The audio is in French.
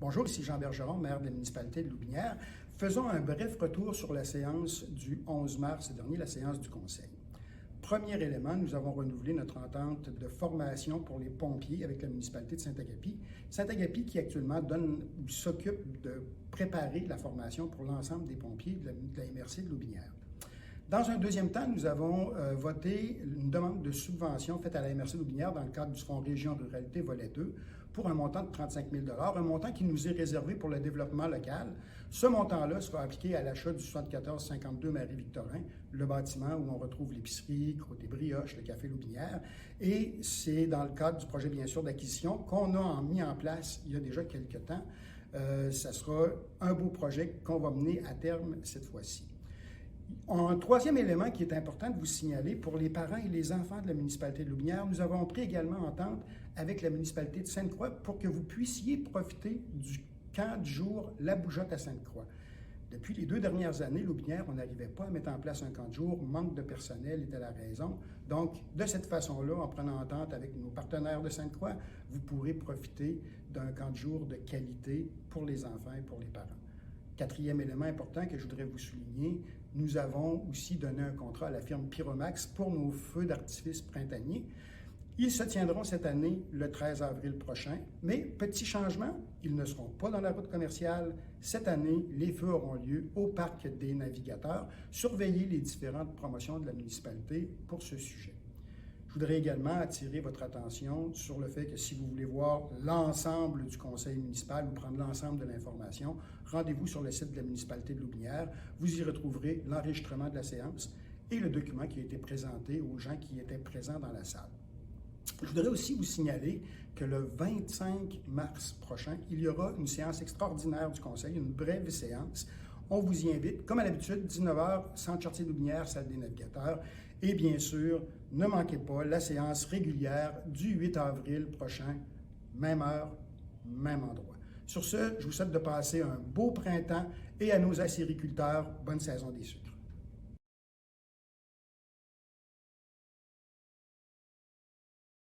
Bonjour, ici Jean Bergeron, maire de la municipalité de Loubinière. Faisons un bref retour sur la séance du 11 mars dernier, la séance du Conseil. Premier élément, nous avons renouvelé notre entente de formation pour les pompiers avec la municipalité de Saint-Agapi. Saint-Agapi qui actuellement s'occupe de préparer la formation pour l'ensemble des pompiers de la MRC de Loubinière. Dans un deuxième temps, nous avons voté une demande de subvention faite à la MRC de Loubinière dans le cadre du Fonds Région Ruralité Volet 2 pour un montant de 35 000 $, un montant qui nous est réservé pour le développement local. Ce montant-là sera appliqué à l'achat du 7452 Marie-Victorin, le bâtiment où on retrouve l'épicerie, côté Brioche, le café Loubinière. Et c'est dans le cadre du projet, bien sûr, d'acquisition qu'on a mis en place il y a déjà quelques temps. Ça sera un beau projet qu'on va mener à terme cette fois-ci. Un troisième élément qui est important de vous signaler pour les parents et les enfants de la municipalité de Loubinière, nous avons pris également entente avec la municipalité de Sainte-Croix pour que vous puissiez profiter du camp du jour La Bougeotte à Sainte-Croix. Depuis les 2 dernières années, Loubinière, on n'arrivait pas à mettre en place un camp de jour, manque de personnel était la raison. Donc, de cette façon-là, en prenant entente avec nos partenaires de Sainte-Croix, vous pourrez profiter d'un camp de jour de qualité pour les enfants et pour les parents. Quatrième élément important que je voudrais vous souligner, nous avons aussi donné un contrat à la firme Pyromax pour nos feux d'artifice printaniers. Ils se tiendront cette année le 13 avril prochain, mais petit changement, ils ne seront pas dans la route commerciale. Cette année, les feux auront lieu au Parc des Navigateurs. Surveillez les différentes promotions de la municipalité pour ce sujet. Je voudrais également attirer votre attention sur le fait que si vous voulez voir l'ensemble du conseil municipal ou prendre l'ensemble de l'information, rendez-vous sur le site de la municipalité de Loubinière. Vous y retrouverez l'enregistrement de la séance et le document qui a été présenté aux gens qui étaient présents dans la salle. Je voudrais aussi vous signaler que le 25 mars prochain, il y aura une séance extraordinaire du conseil, une brève séance. On vous y invite, comme à l'habitude, 19h, Centre Chartier de Loubinière, salle des Navigateurs. Et bien sûr, ne manquez pas la séance régulière du 8 avril prochain, même heure, même endroit. Sur ce, je vous souhaite de passer un beau printemps et à nos acériculteurs, bonne saison des sucres.